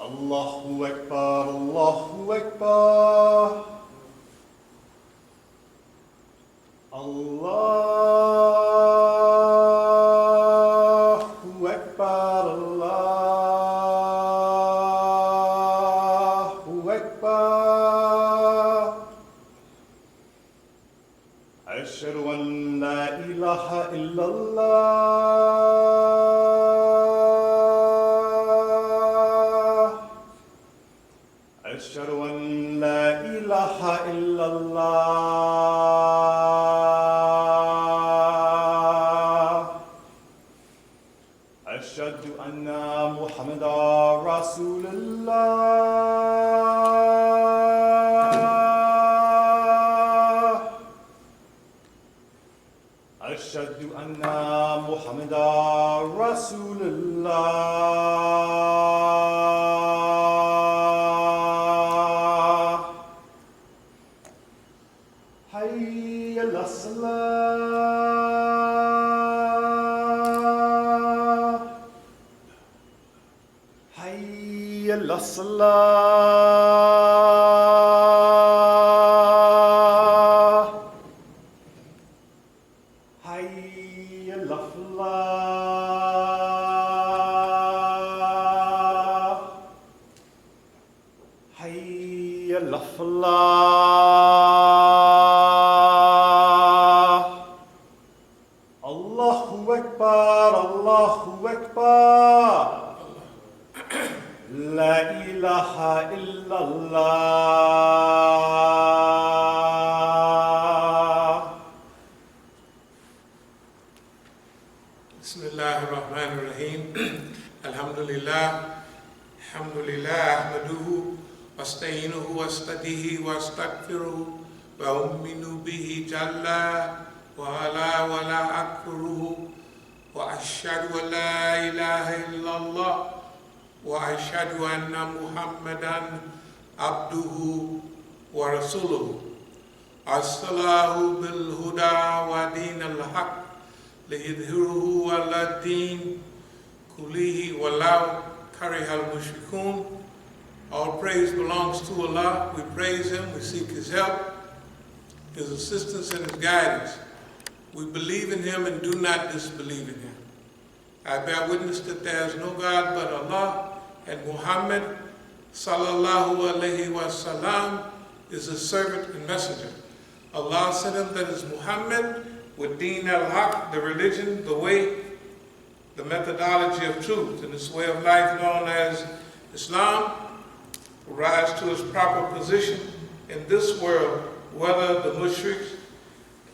Allahu Akbar, Allahu Akbar. Allahu Akbar, Allahu Akbar. Ashhadu an la ilaha illallah. أشهد أن لا إله إلا الله أشهد أن محمدا رسول الله أشهد أن محمدا رسول الله حي على الصلاة حي على الصلاة حي على الفلاح حي على الفلاح Allahu Akbar, Allahu Akbar. La ilaha illallah. Bismillahirrahmanirrahim. Alhamdulillah. Alhamdulillah. Ahmaduhu. Wasta'inuhu wastadihi wastaghfiruhu. Wa umminu bihi jalla. ولا أكفره وأشهد أن لا إله إلا الله وأشهد أن محمدا عبده ورسوله أرسله بالهدى ودين الحق ليظهره على الدين كله ولو كره المشركون. All praise belongs to Allah. We praise Him, we seek His help, His assistance and His guidance. We believe in Him and do not disbelieve in Him. I bear witness that there is no God but Allah, and Muhammad sallallahu alaihi wasallam is His servant and messenger. Allah sent him, that is Muhammad, with Deen al-Haq, the religion, the way, the methodology of truth, and this way of life known as Islam, will rise to its proper position in this world, whether the mushriks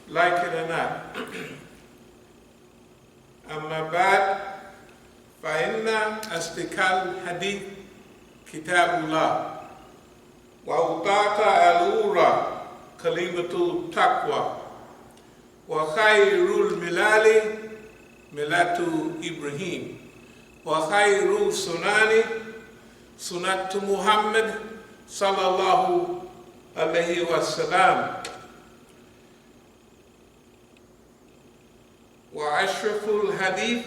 like it or not. أما بعد فإن أصدق الحديث كتاب الله وأوضح الأمور كلمة التقوى وخير الملال ملة إبراهيم وخير السنن سنة محمد صلى الله عليه وسلم وأشرف الحديث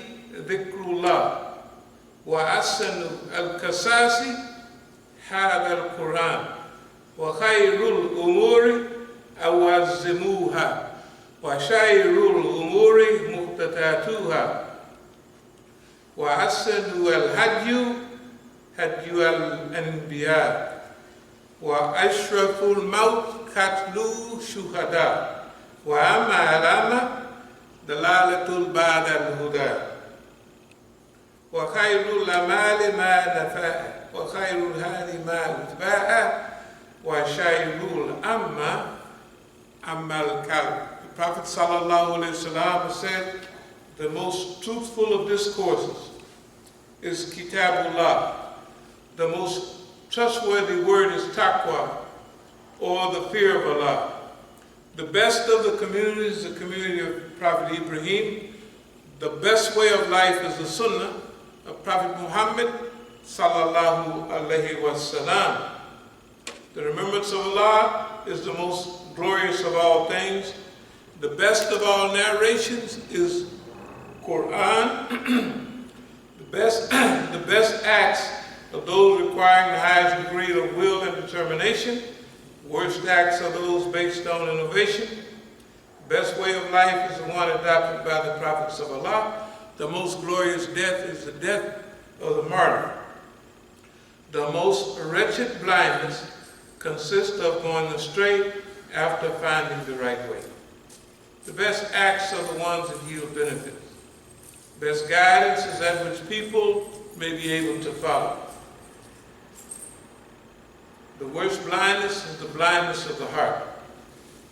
ذكر الله وأحسن القصص هذا القرآن وخير الأمور أوازموها وشر الأمور محدثاتها وأحسن الهدي هدي الأنبياء وأشرف الموت قتل الشهداء وأما علامة دلالة بعد الهدى وخير الأعمال ما نفع وخير الهدي ما اتباع وشر الأمة أما الكلب. The Prophet ﷺ said, the most truthful of discourses is Kitabullah. The most trustworthy word is taqwa, or the fear of Allah. The best of the communities is the community of Prophet Ibrahim. The best way of life is the Sunnah of Prophet Muhammad sallallahu alaihi wasallam. The remembrance of Allah is the most glorious of all things. The best of all narrations is Quran. The best acts are those requiring the highest degree of will and determination. Worst acts are those based on innovation. Best way of life is the one adopted by the prophets of Allah. The most glorious death is the death of the martyr. The most wretched blindness consists of going astray after finding the right way. The best acts are the ones that yield benefits. Best guidance is that which people may be able to follow. The worst blindness is the blindness of the heart.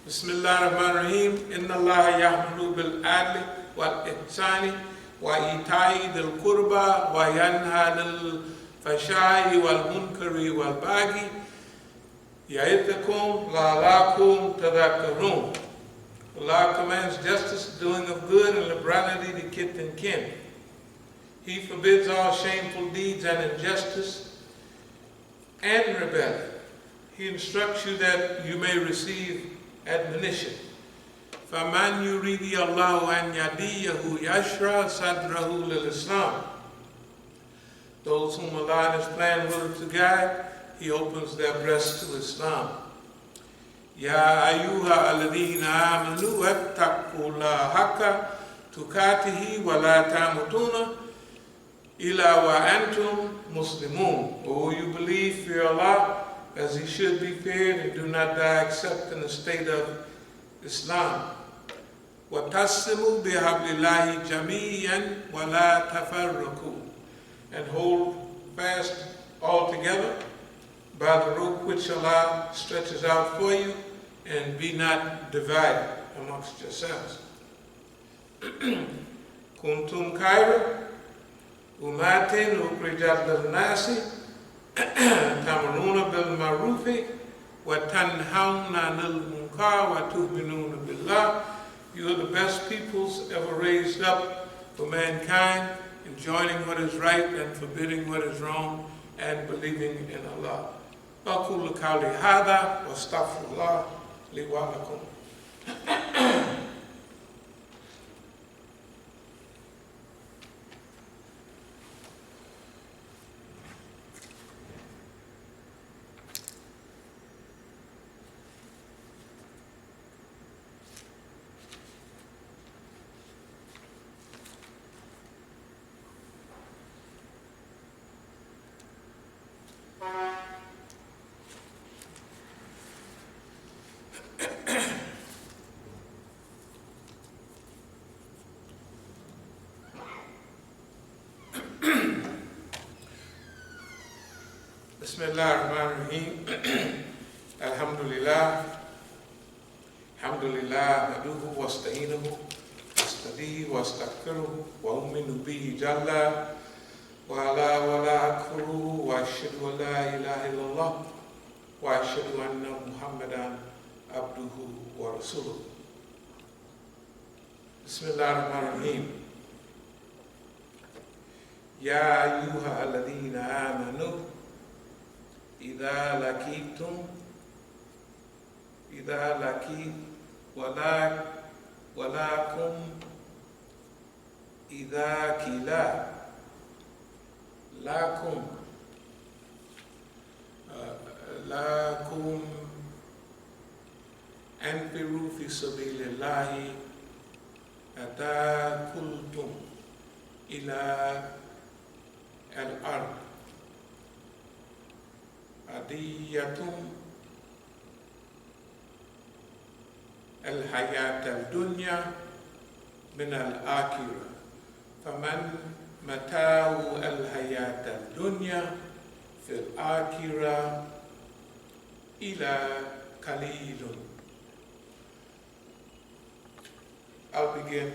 Bismillah ar-Rahman ar-Rahim. Inna Allah ya'muru bil-adli wal-ihsani wa ita'i dhil-qurba wa yanha lil-fashai wal-munkari wal-baghi ya'idhakum la'alakum tadhakkarun. Allah commands justice, doing of good, and liberality to kith and kin. He forbids all shameful deeds and injustice and rebellion. He instructs you that you may receive admonition. فَمَنْ يُرِيدِ اللَّهُ أَنْ يَهْدِيَهُ يَشْرَحْ صَدْرَهُ لِلْإِسْلَامِ. Those whom Allah in His plan will to guide, He opens their breasts to Islam. يَا أَيُّهَا الَّذِينَ آمَنُوا اتَّقُوا اللَّهَ حَقَّ تُقَاتِهِ وَلَا تَمُوتُنَّ إِلَّا وَأَنْتُمْ مُسْلِمُونَ. O you believe, fear Allah as He should be feared, and do not die except in the state of Islam. وَتَصِّمُوا بِحَبْلِ اللَّهِ جَمِيعًا وَلَا تَفَرَّقُوا. And hold fast all together by the rope which Allah stretches out for you, and be not divided amongst yourselves. Kuntum khayra ummatin ukhrijat lin-nasi ta'muruna bil ma'rufi wa tanhauna 'anil munkar wa tu'minuna billah. You are the best peoples ever raised up for mankind, enjoining what is right and forbidding what is wrong, and believing in Allah. أقول قولي هذا واستغفر الله لي ولكم. Bismillah ar-Rahman ar-Rahim. Alhamdulillah. Alhamdulillah. Naduhu wa asta'inuhu. Astadihi wa astaghfiruhu. Wa uminu bihi jalla. Wa ala wa la akfuruhu. Wa ashhadu an la ilaha illallah. Wa ashhadu anna Muhammadan abduhu wa rasuluhu. Bismillah ar-Rahman ar-Rahim. Ya ayyuha alladhina amanu إذا لقيتم ولكم إذا كلا لكم أنفروا في سبيل الله حتى قلتم إلى الأرض أديتم الحياة الدنيا من الآخرة فمن متاع الحياة الدنيا في الآخرة إلى قليل. I'll begin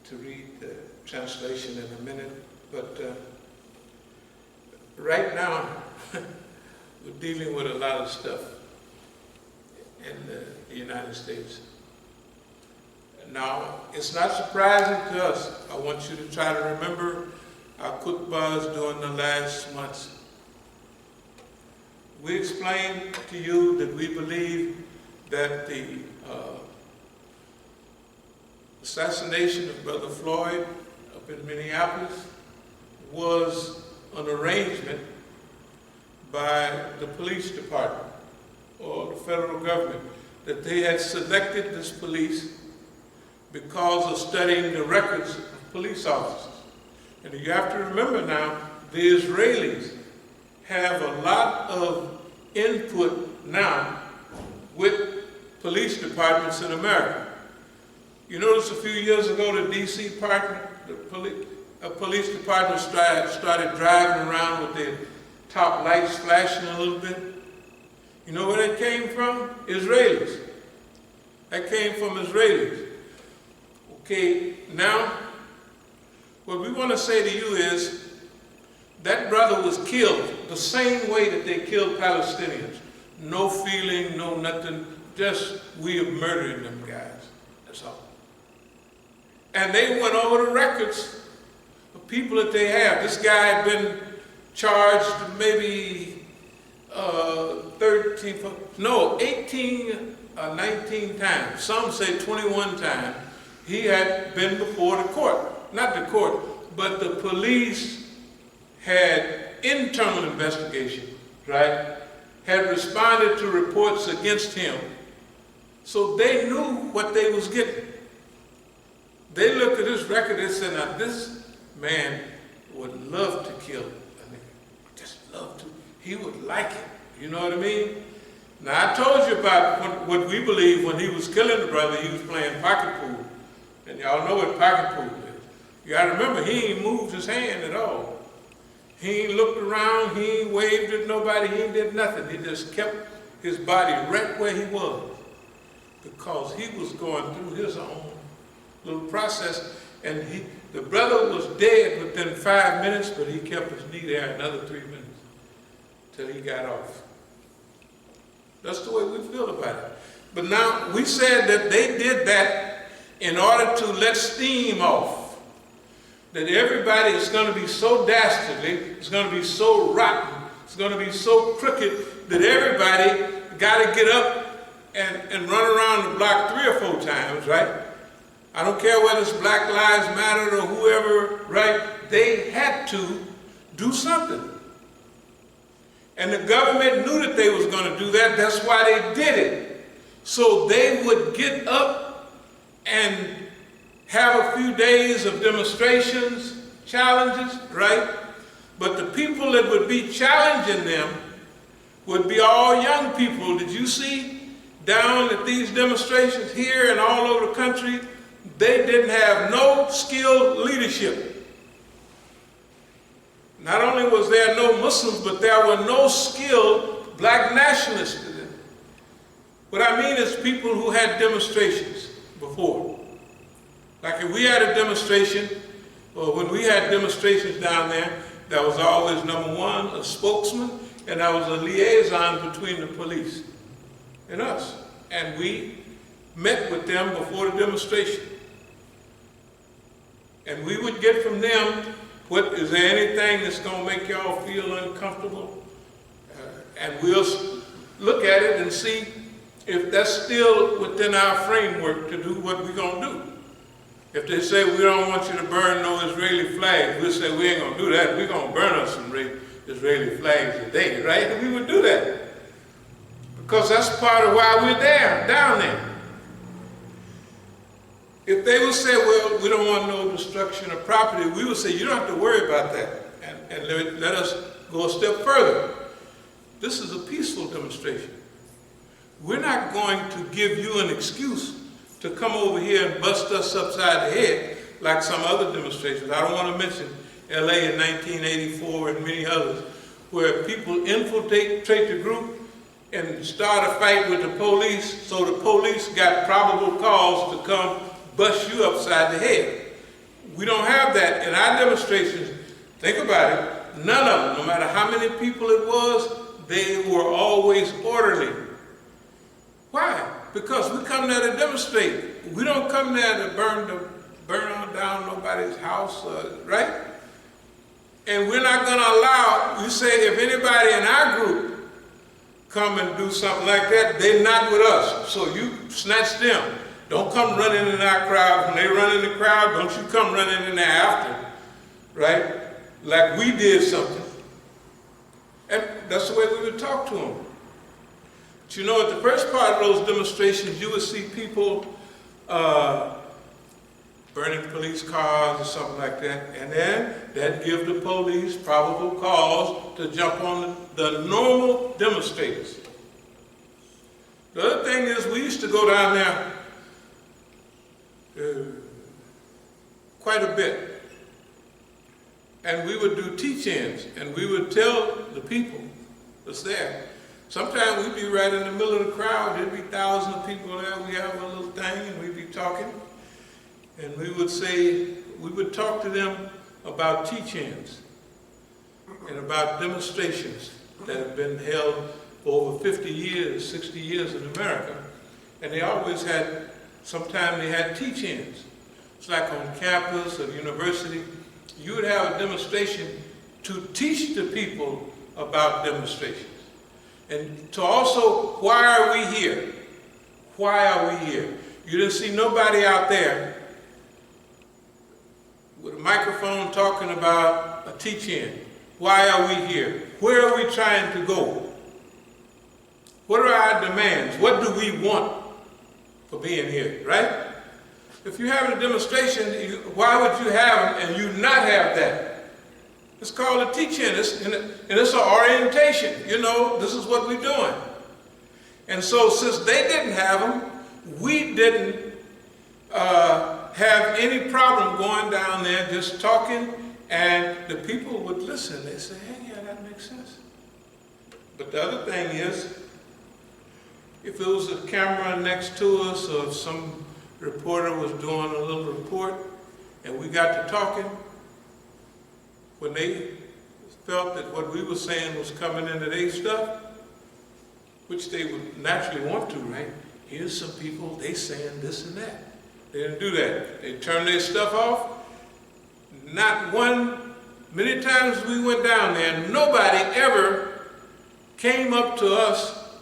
to read the translation in a minute, but right now we're dealing with a lot of stuff in the United States. Now, it's not surprising to us. I want you to try to remember our khutbahs during the last months. We explained to you that we believe that the assassination of Brother Floyd up in Minneapolis was an arrangement by the police department or the federal government, that they had selected this police because of studying the records of police officers. And you have to remember now, the Israelis have a lot of input now with police departments in America. You notice a few years ago the D.C. police department started driving around with their top lights flashing a little bit. You know where that came from? Israelis. That came from Israelis. Okay, now, what we want to say to you is, that brother was killed the same way that they killed Palestinians. No feeling, no nothing, just we are murdering them guys, that's all. And they went over the records of people that they have. This guy had been charged maybe 18 or 19 times. Some say 21 times. He had been before the court. Not the court, but the police had internal investigation, right? Had responded to reports against him. So they knew what they was getting. They looked at his record and said, now this man would love to kill a nigga. Just love to. He would like it. You know what I mean? Now I told you about what we believe when he was killing the brother, he was playing pocket pool. And y'all know what pocket pool is. You gotta remember, he ain't moved his hand at all. He ain't looked around, he ain't waved at nobody, he ain't did nothing. He just kept his body right where he was, because he was going through his own little process. And the brother was dead within 5 minutes, but he kept his knee there another 3 minutes till he got off. That's the way we feel about it. But now, we said that they did that in order to let steam off. That everybody is going to be so dastardly, it's going to be so rotten, it's going to be so crooked, that everybody got to get up and run around the block 3 or 4 times, right? I don't care whether it's Black Lives Matter or whoever, right? They had to do something. And the government knew that they was going to do that. That's why they did it. So they would get up and have a few days of demonstrations, challenges, right? But the people that would be challenging them would be all young people. Did you see down at these demonstrations here and all over the country? They didn't have no skilled leadership. Not only was there no Muslims, but there were no skilled black nationalists. What I mean is people who had demonstrations before. Like if we had a demonstration, or when we had demonstrations down there was always, number one, a spokesman, and there was a liaison between the police and us. And we met with them before the demonstration. And we would get from them, is there anything that's going to make y'all feel uncomfortable? And we'll look at it and see if that's still within our framework to do what we're going to do. If they say we don't want you to burn no Israeli flags, we'll say we ain't going to do that. We're going to burn us some Israeli flags today, right? And we would do that. Because that's part of why we're down there. If they would say, well, we don't want no destruction of property, we would say, you don't have to worry about that. And let us go a step further. This is a peaceful demonstration. We're not going to give you an excuse to come over here and bust us upside the head like some other demonstrations. I don't want to mention LA in 1984 and many others, where people infiltrate the group and start a fight with the police, so the police got probable cause to come bust you upside the head. We don't have that in our demonstrations. Think about it. None of them, no matter how many people it was, they were always orderly. Why? Because we come there to demonstrate. We don't come there to burn down nobody's house, right? And we're not going to allow, we say if anybody in our group come and do something like that, they're not with us. So you snatch them. Don't come running in our crowd. When they run in the crowd, don't you come running in there after, right? Like we did something. that's the way we would talk to them. But you know, at the first part of those demonstrations, you would see people burning police cars or something like that, and then that'd give the police probable cause to jump on the normal demonstrators. The other thing is, we used to go down there quite a bit, and we would do teach-ins, and we would tell the people that's there. Sometimes we'd be right in the middle of the crowd, there'd be thousands of people there, we have a little thing, and we'd be talking, and we would talk to them about teach-ins and about demonstrations that have been held for over 50 years, 60 years in America, and they always had, sometimes they had teach-ins. It's like on campus or university, you would have a demonstration to teach the people about demonstrations. And to also, why are we here? Why are we here? You didn't see nobody out there with a microphone talking about a teach-in. Why are we here? Where are we trying to go? What are our demands? What do we want for being here, right? If you're having a demonstration, why would you have them and you not have that? It's called a teach-in, and it's an orientation. You know, this is what we're doing. And so since they didn't have them, we didn't have any problem going down there just talking, and the people would listen. They say, hey, yeah, that makes sense. But the other thing is, if it was a camera next to us, or if some reporter was doing a little report, and we got to talking, when they felt that what we were saying was coming into their stuff, which they would naturally want to, right? Here's some people, they saying this and that. They didn't do that. They turned their stuff off. Not one, many times we went down there, nobody ever came up to us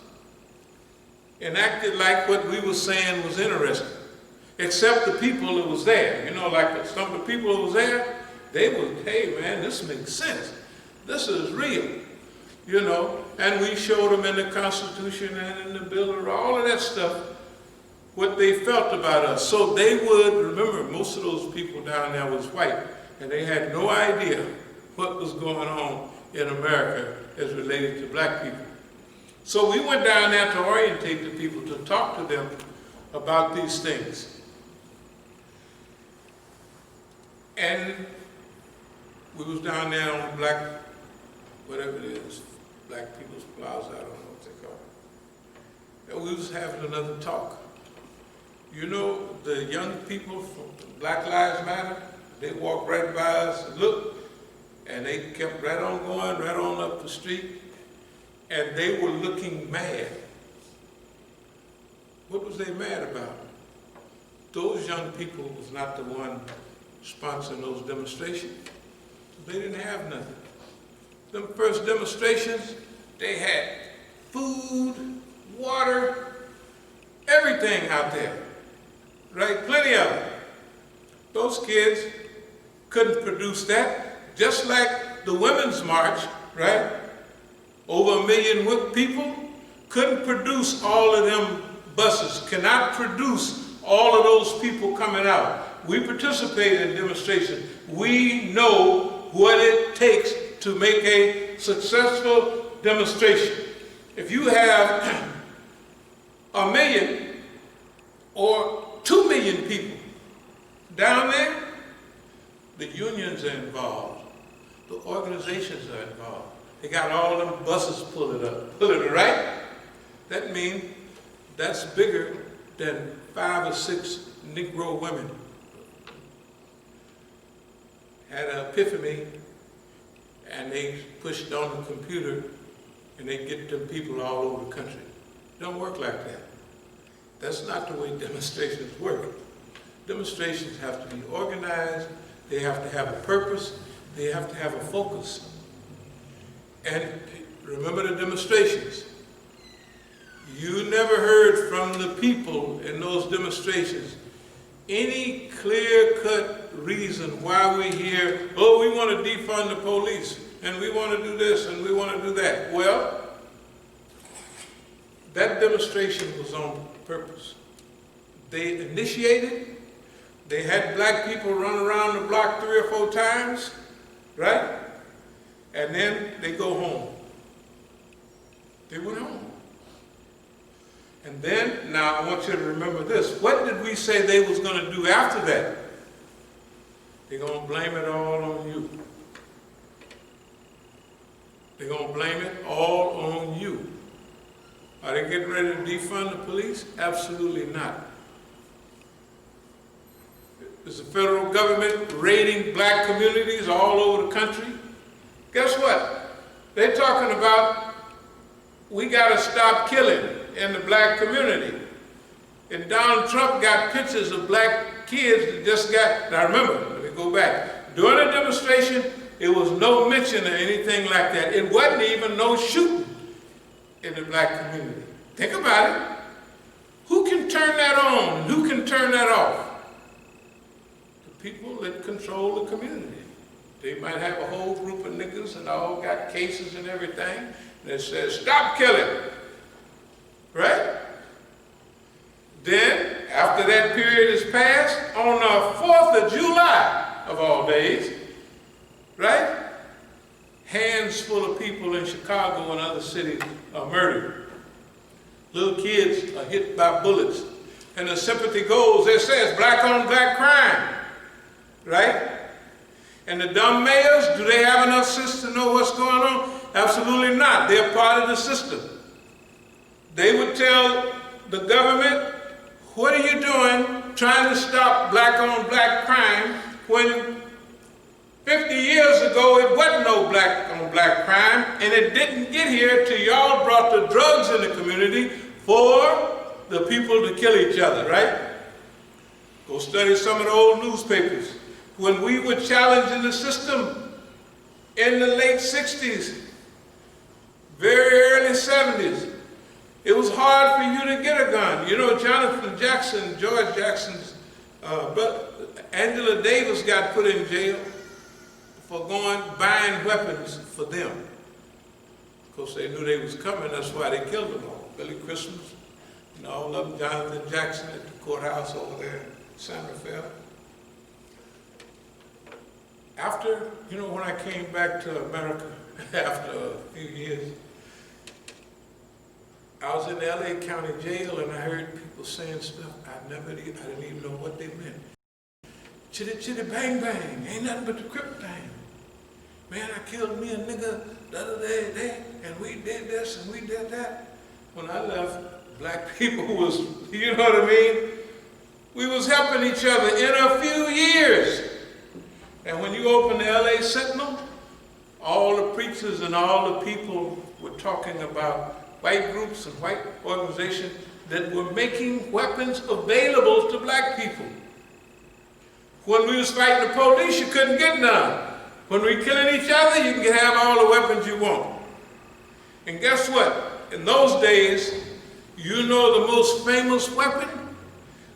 and acted like what we were saying was interesting, except the people that was there. You know, like some of the people that was there, they would, hey man, this makes sense. This is real, you know. And we showed them in the Constitution and in the Bill of Rights, all of that stuff, what they felt about us. So they would, remember, most of those people down there was white, and they had no idea what was going on in America as related to black people. So we went down there to orientate the people, to talk to them about these things. And we was down there on Black, whatever it is, Black People's Plaza, I don't know what they call it. And we was having another talk. You know, the young people from Black Lives Matter, they walked right by us and looked, and they kept right on going, right on up the street, and they were looking mad. What was they mad about? Those young people was not the one sponsoring those demonstrations. They didn't have nothing. Them first demonstrations, they had food, water, everything out there, right? Plenty of it. Those kids couldn't produce that, just like the Women's March, right? Over 1 million people couldn't produce all of them buses, cannot produce all of those people coming out. We participated in demonstrations. We know what it takes to make a successful demonstration. If you have 1 million or 2 million people down there, the unions are involved, the organizations are involved. They got all them buses pulling it, right? That means that's bigger than 5 or 6 Negro women. Had an epiphany, and they pushed on the computer, and they get them people all over the country. It don't work like that. That's not the way demonstrations work. Demonstrations have to be organized, they have to have a purpose, they have to have a focus. And remember the demonstrations. You never heard from the people in those demonstrations any clear-cut reason why we're here. Oh, we want to defund the police. and we want to do this, and we want to do that. Well, that demonstration was on purpose. They initiated, they had black people run around the block 3 or 4 times, right? And then they go home. They went home. And then, now I want you to remember this. What did we say they was going to do after that? They're going to blame it all on you. They're going to blame it all on you. Are they getting ready to defund the police? Absolutely not. Is the federal government raiding black communities all over the country? Guess what? They're talking about we got to stop killing in the black community. And Donald Trump got pictures of black kids that just got, now remember, let me go back. During the demonstration, it was no mention of anything like that. It wasn't even no shooting in the black community. Think about it. Who can turn that on? Who can turn that off? The people that control the community. They might have a whole group of niggas and all got cases and everything that says, stop killing. Right? Then, after that period is passed, on the 4th of July, of all days, right? Hands full of people in Chicago and other cities are murdered. Little kids are hit by bullets. And the sympathy goes, it says black on black crime, right? And the dumb mayors, do they have enough sense to know what's going on? Absolutely not. They're part of the system. They would tell the government, what are you doing trying to stop black on black crime when 50 years ago it wasn't no black on black crime, and it didn't get here till y'all brought the drugs in the community for the people to kill each other, right? Go study some of the old newspapers. When we were challenging the system in the late 60s, very early 70s, it was hard for you to get a gun. You know, Jonathan Jackson, George Jackson's brother, Angela Davis got put in jail for buying weapons for them. Of course, they knew they was coming, that's why they killed them all. Billy Christmas and all of them, Jonathan Jackson at the courthouse over there in San Rafael. After, you know, when I came back to America after a few years, I was in the LA County Jail and I heard people saying stuff I didn't even know what they meant. Chitty chitty bang bang, ain't nothing but the Crip thing. Man, I killed me a nigga the other day, and we did this and we did that. When I left, black people was, you know what I mean? We was helping each other in a few years. And when you open the LA Sentinel, all the preachers and all the people were talking about white groups and white organizations that were making weapons available to black people. When we was fighting the police, you couldn't get none. When we killing each other, you can have all the weapons you want. And guess what? In those days, you know the most famous weapon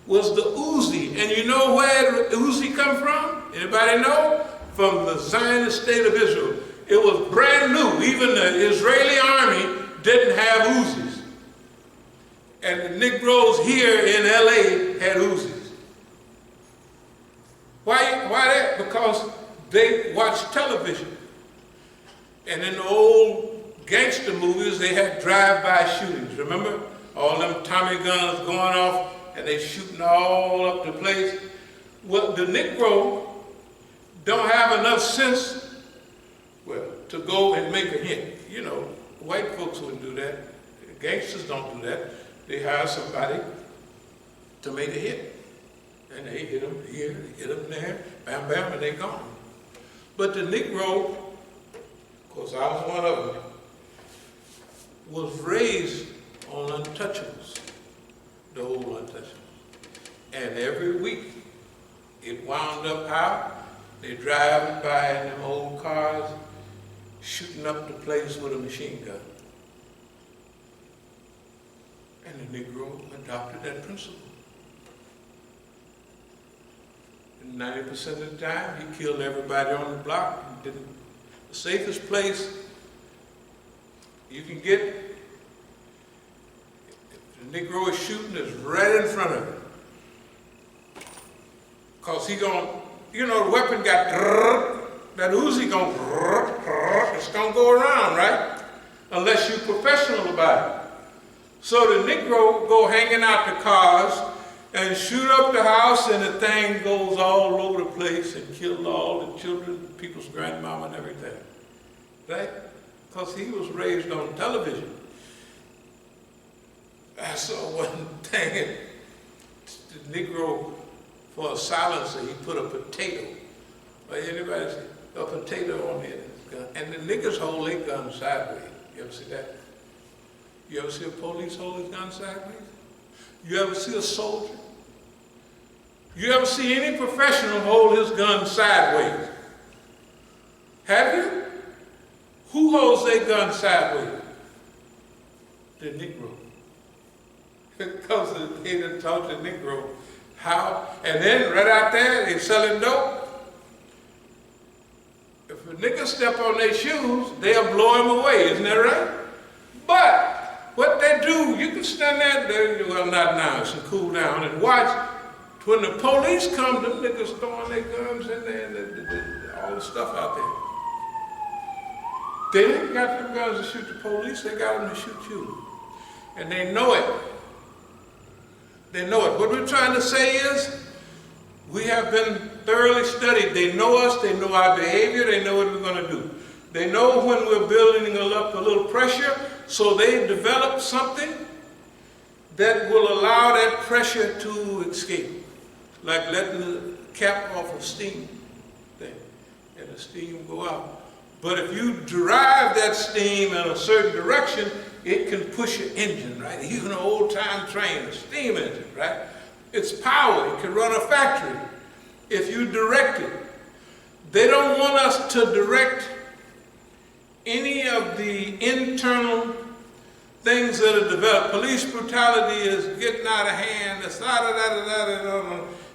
was the Uzi. And you know where the Uzi come from? Anybody know? From the Zionist state of Israel. It was brand new. Even the Israeli army didn't have Uzis. And the Negroes here in LA had Uzis. Why that? Because they watched television. And in the old gangster movies, they had drive-by shootings. Remember? All them Tommy guns going off and they shooting all up the place. Well, the Negro don't have enough sense, well, to go and make a hit. You know, white folks wouldn't do that. Gangsters don't do that. They hire somebody to make a hit. And they hit them here, they hit them there, bam, bam, and they gone. But the Negro, of course I was one of them, was raised on Untouchables, the old Untouchables. And every week, it wound up how? They driving by in them old cars, shooting up the place with a machine gun. And the Negro adopted that principle. And 90% of the time, he killed everybody on the block and didn't The safest place you can get, if the Negro is shooting, is right in front of him. Because he gonna, you know, the weapon got, that Uzi gonna, it's gonna go around, right? Unless you're professional about it. So the Negro go hanging out the cars and shoot up the house, and the thing goes all over the place and killed all the children, people's grandmama and everything, right? Because he was raised on television. I saw one thing, the Negro, for a silencer, he put a potato. Anybody see a potato on his gun? And the niggas hold their gun sideways. You ever see that? You ever see a police hold his gun sideways? You ever see a soldier? You ever see any professional hold his gun sideways? Have you? Who holds their gun sideways? The Negro. Because they didn't taught the Negro how. And then right out there, they selling dope. If a nigga step on their shoes, they'll blow him away, isn't that right? But what they do, you can stand there, well, not now, it's a cool down, and watch. When the police come, them niggas throwing their guns in there and all the stuff out there. They ain't got them guns to shoot the police, they got them to shoot you. And they know it. They know it. What we're trying to say is, we have been thoroughly studied. They know us, they know our behavior, they know what we're going to do. They know when we're building up a little pressure, so they develop something that will allow that pressure to escape. Like letting the cap off a steam thing, and the steam go out. But if you drive that steam in a certain direction, it can push your engine, right? Even an old-time train, a steam engine, right? It's power, it can run a factory if you direct it. They don't want us to direct any of the internal things that are developed. Police brutality is getting out of hand,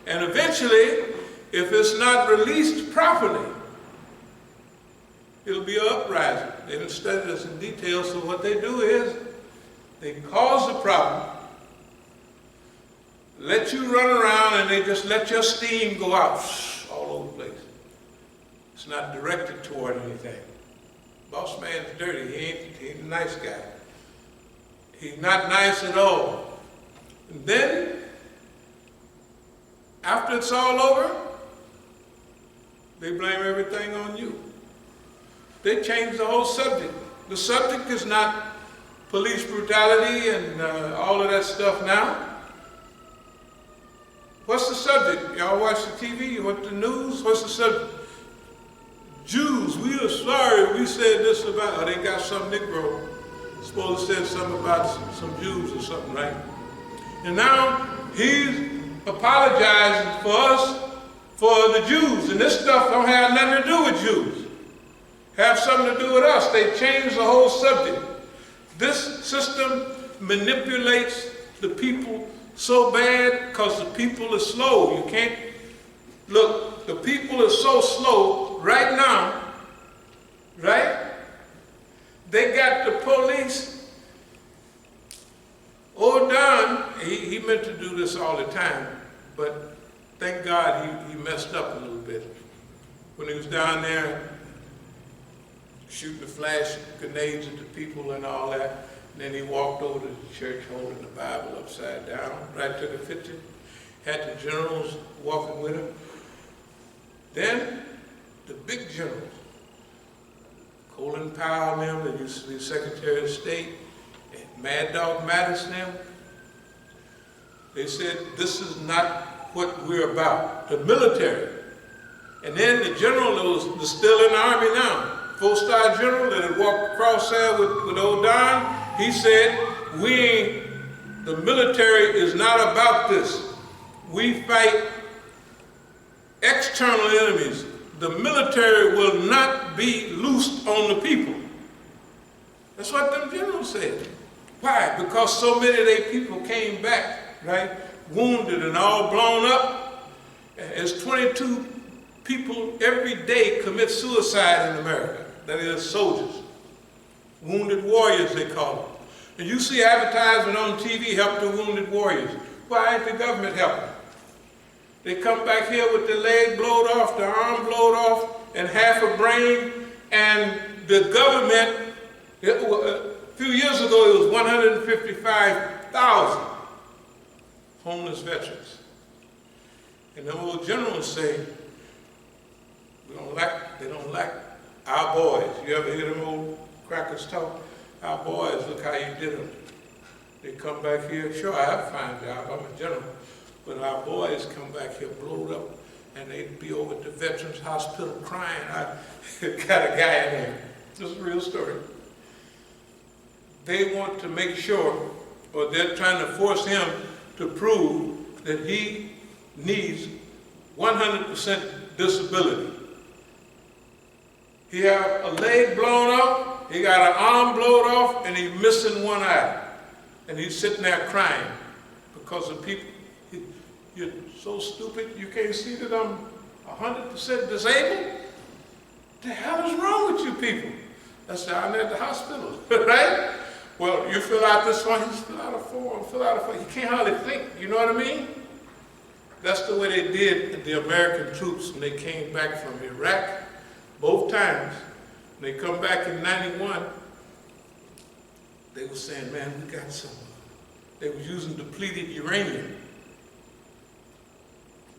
and eventually, if it's not released properly, it'll be an uprising. They didn't study this in detail, so what they do is they cause the problem, let you run around, and they just let your steam go out all over the place. It's not directed toward anything. Boss man's dirty. He ain't a nice guy. He's not nice at all. And then, after it's all over, they blame everything on you. They change the whole subject. The subject is not police brutality and all of that stuff now. What's the subject? Y'all watch the TV, you watch the news, what's the subject? Jews, we are sorry we said this about, or they got some Negro supposed to say something about some Jews or something, right? And now he's apologizing for us, for the Jews, and this stuff don't have nothing to do with Jews. Have something to do with us. They changed the whole subject. This system manipulates the people so bad because the people are slow. You can't, look, the people are so slow right now, right? They got the police, Don, he meant to do this all the time, but thank God he messed up a little bit. When he was down there shooting the flash grenades at the people and all that, and then he walked over to the church holding the Bible upside down, right to the picture, had the generals walking with him. Then the big generals, Colin Powell and them, that used to be Secretary of State, and Mad Dog Mattis and them, they said, this is not what we're about, the military. And then the general that was still in the Army now, 4-star general that had walked across there with old Don, he said, the military is not about this. We fight external enemies. The military will not be loosed on the people. That's what them generals said. Why? Because so many of their people came back, right? Wounded and all blown up. As 22 people every day commit suicide in America. that is soldiers. Wounded warriors, they call them. And you see advertisement on TV, help the wounded warriors. Why ain't the government helping? They come back here with their leg blowed off, their arm blowed off, and half a brain, and the government, a few years ago, it was 155,000 homeless veterans. And the old generals say, they don't like our boys. You ever hear them old crackers talk? Our boys, look how you did them. They come back here, sure, I have a fine job, I'm a general, but our boys come back here blowed up, and they'd be over at the Veterans Hospital crying. I got a guy in there. This is a real story. They want to make sure, or they're trying to force him to prove that he needs 100% disability. He have a leg blown off, he got an arm blown off, and he's missing one eye. And he's sitting there crying because of people. You're so stupid, you can't see that I'm 100% disabled? The hell is wrong with you people? That's down there at the hospital, right? Well, you fill out this one, you fill out a form, You can't hardly think, you know what I mean? That's the way they did the American troops when they came back from Iraq, both times. When they come back in 91, they were saying, man, we got some. They were using depleted uranium.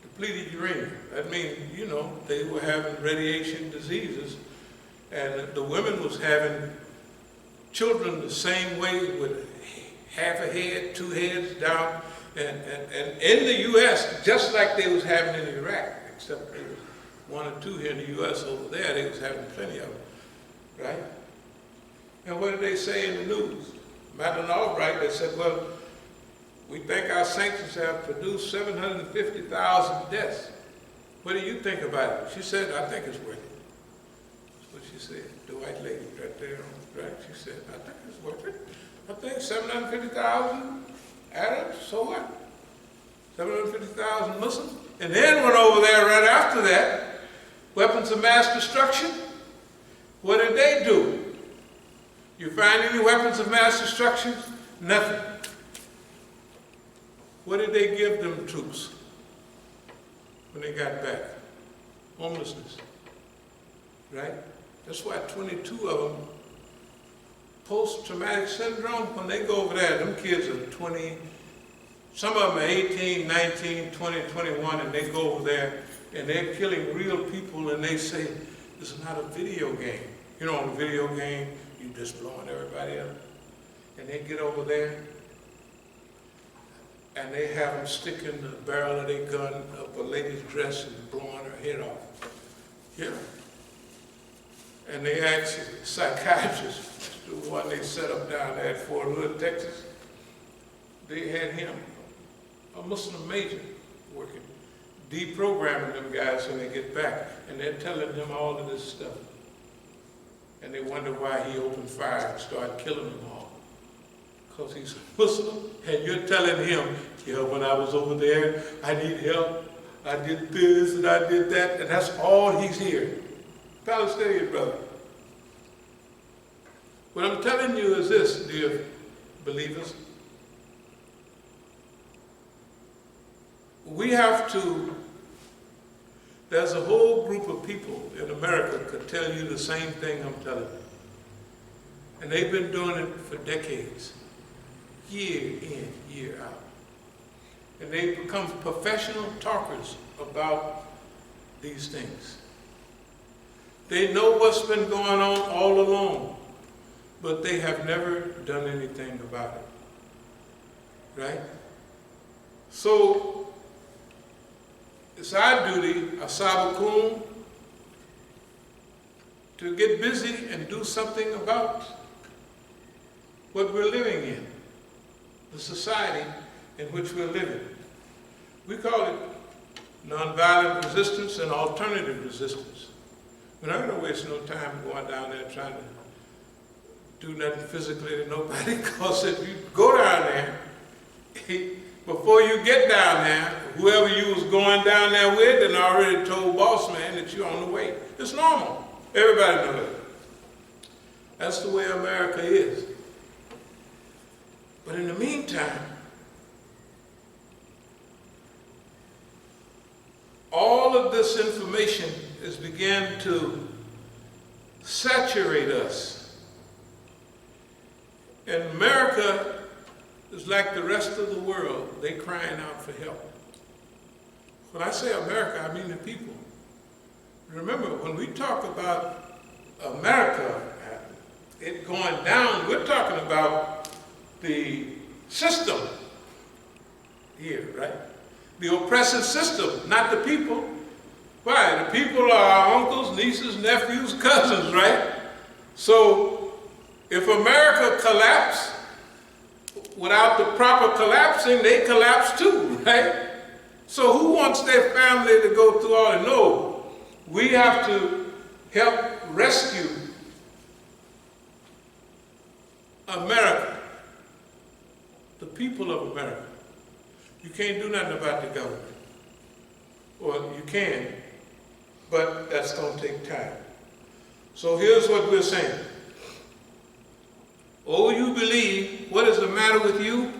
Depleted uranium. That means, you know, they were having radiation diseases, and the women was having children the same way with half a head, 2 heads down, and in the U.S., just like they was having in Iraq, except there was 1 or 2 here in the U.S. Over there, they was having plenty of them, right? And what did they say in the news? Madeleine Albright, they said, well, we think our sanctions have produced 750,000 deaths. What do you think about it? She said, I think it's worth it. That's what she said. The white lady right there on the right, she said, I think it's worth it. I think 750,000 Arabs, so what? 750,000 Muslims. And then went over there right after that, weapons of mass destruction. What did they do? You find any weapons of mass destruction? Nothing. What did they give them troops when they got back? Homelessness, right? That's why 22 of them, post-traumatic syndrome, when they go over there, them kids are 20, some of them are 18, 19, 20, 21, and they go over there and they're killing real people, and they say, this is not a video game. You know, in a video game, you just blowing everybody up. And they get over there, and they have them sticking the barrel of their gun up a lady's dress and blowing her head off. Yeah. And they asked the psychiatrist, the one they set up down there at Fort Hood, Texas, they had him, a Muslim major, working, deprogramming them guys when they get back, and they're telling them all of this stuff. And they wonder why he opened fire and started killing them all. Because he's a Muslim, and you're telling him, yeah, when I was over there, I need help, I did this and I did that, and that's all he's hearing. Palestinian brother. What I'm telling you is this, dear believers. We have to, there's a whole group of people in America could tell you the same thing I'm telling you. And they've been doing it for decades, year in, year out. And they've become professional talkers about these things. They know what's been going on all along, but they have never done anything about it, right? So, it's our duty, As-Sabiqun, to get busy and do something about what we're living in, the society in which we're living. We call it nonviolent resistance and alternative resistance. We're not going to waste no time going down there trying to do nothing physically to nobody, because if you go down there, before you get down there, whoever you was going down there with and already told boss man that you're on the way. It's normal. Everybody knows it. That's the way America is. But in the meantime, all of this information has begun to saturate us. And America is like the rest of the world. They're crying out for help. When I say America, I mean the people. Remember, when we talk about America, it going down, we're talking about the system here, right? The oppressive system, not the people. Why? The people are our uncles, nieces, nephews, cousins, right? So if America collapsed, without the proper collapsing, they collapse too, right? So who wants their family to go through all that? No, we have to help rescue America, the people of America. You can't do nothing about the government. Well, you can, but that's going to take time. So here's what we're saying. Oh, you believe, what is the matter with you?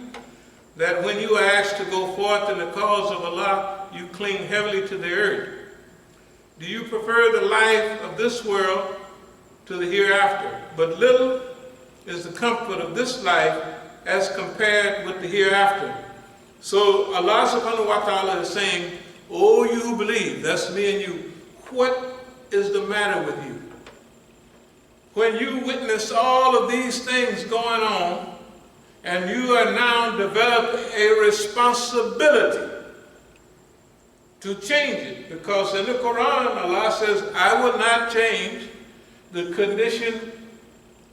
That when you are asked to go forth in the cause of Allah, you cling heavily to the earth. Do you prefer the life of this world to the hereafter? But little is the comfort of this life as compared with the hereafter. So Allah subhanahu wa ta'ala is saying, oh, you who believe, that's me and you, what is the matter with you? When you witness all of these things going on, and you are now developing a responsibility to change it, because in the Quran, Allah says, I will not change the condition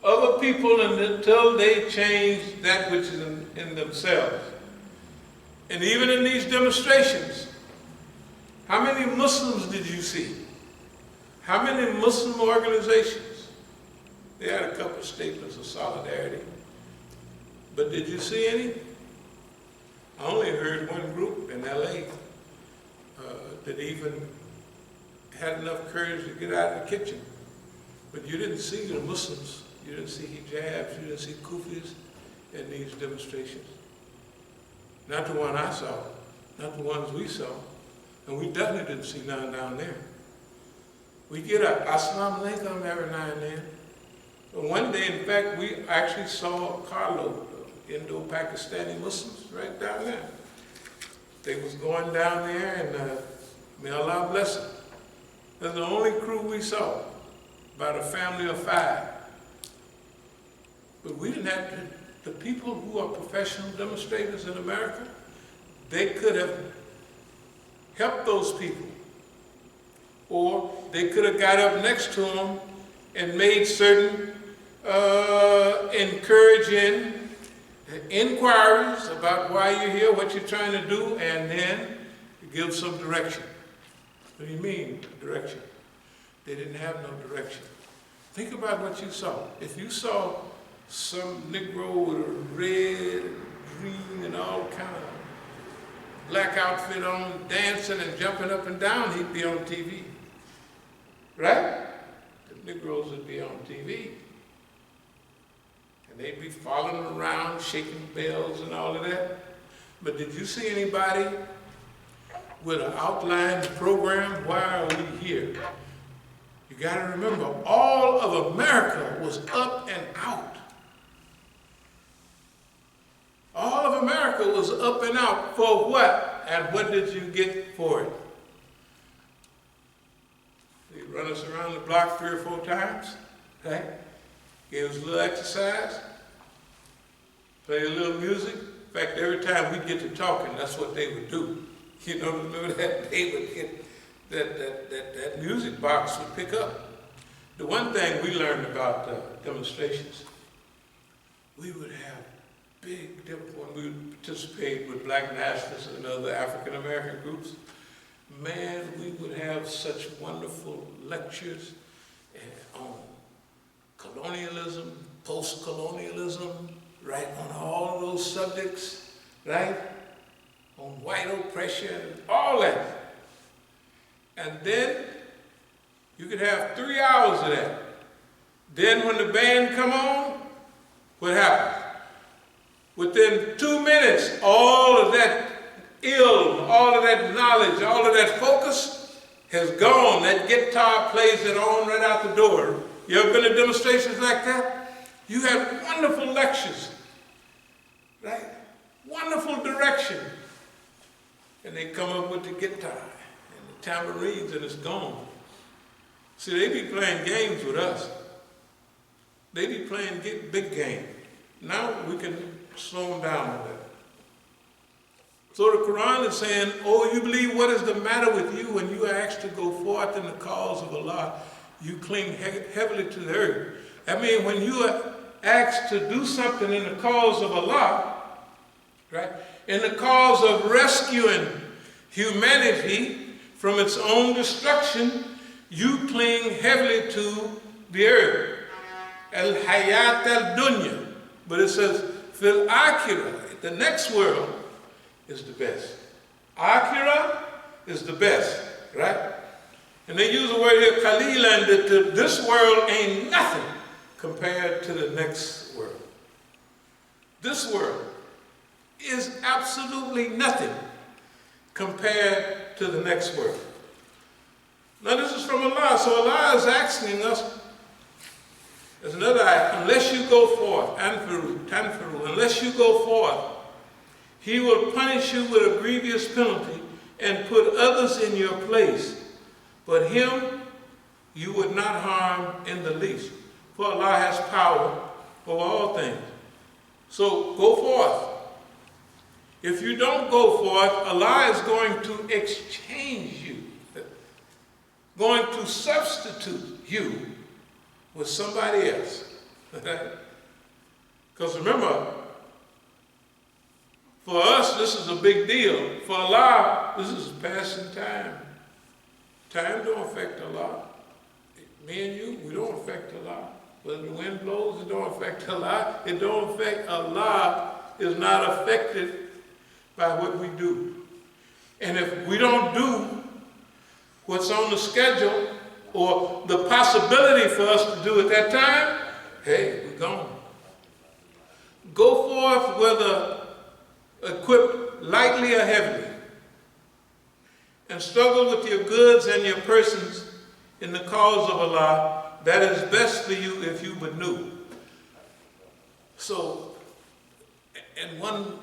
of a people until they change that which is in themselves. And even in these demonstrations, how many Muslims did you see? How many Muslim organizations? They had a couple of statements of solidarity. But did you see any? I only heard one group in LA that even had enough courage to get out of the kitchen. But you didn't see the Muslims. You didn't see hijabs. You didn't see kufis in these demonstrations. Not the one I saw. Not the ones we saw. And we definitely didn't see none down there. We get a Assalamu alaikum every now and then. But one day, in fact, we actually saw a carload of Indo-Pakistani Muslims right down there. They was going down there, and may Allah bless them. That's the only crew we saw, about a family of 5. But we didn't have to, the people who are professional demonstrators in America, they could have helped those people. Or they could have got up next to them and made certain encouraging inquiries about why you're here, what you're trying to do, and then give some direction. What do you mean, direction? They didn't have no direction. Think about what you saw. If you saw some Negro with a red, green, and all kind of black outfit on, dancing and jumping up and down, he'd be on TV. Right? The Negroes would be on TV. And they'd be following around, shaking bells and all of that. But did you see anybody with an outlined program? Why are we here? You got to remember, all of America was up and out. All of America was up and out for what? And what did you get for it? They run us around the block 3 or 4 times, okay? Gave us a little exercise, play a little music. In fact, every time we get to talking, that's what they would do. You know, remember that? They would get that music box would pick up. The one thing we learned about demonstrations, we would have big, when we would participate with Black nationalists and other African American groups, man, we would have such wonderful lectures on colonialism, post-colonialism, right, on all of those subjects, right, on white oppression, all that. And then you could have 3 hours of that. Then when the band come on, what happens? Within 2 minutes, all of that all of that knowledge, all of that focus has gone. That guitar plays it on right out the door. You ever been to demonstrations like that? You have wonderful lectures, right? Wonderful direction. And they come up with the guitar and the tambourines and it's gone. See, they be playing games with us. They be playing big game. Now we can slow them down a bit. So the Quran is saying, oh, you believe, what is the matter with you when you are asked to go forth in the cause of Allah? You cling heavily to the earth. I mean, when you are asked to do something in the cause of Allah, right? In the cause of rescuing humanity from its own destruction, you cling heavily to the earth. Al-Hayat al-Dunya. But it says, Fil Akhirah, the next world is the best. Akhirah is the best, right? And they use the word here, Qalilan, that this world ain't nothing compared to the next world. This world is absolutely nothing compared to the next world. Now this is from Allah, so Allah is asking us, there's another ayah, unless you go forth, tanfiru, unless you go forth, He will punish you with a grievous penalty and put others in your place. But him you would not harm in the least. For Allah has power over all things. So go forth. If you don't go forth, Allah is going to exchange you, going to substitute you with somebody else. Because remember, for us, this is a big deal. For Allah, this is passing time. Time don't affect Allah. Me and you, we don't affect Allah. Whether the wind blows, it don't affect Allah. It don't affect Allah. Is not affected by what we do. And if we don't do what's on the schedule or the possibility for us to do at that time, hey, we're gone. Go forth whether equipped lightly or heavily, and struggle with your goods and your persons in the cause of Allah. That is best for you if you but knew. So, and one,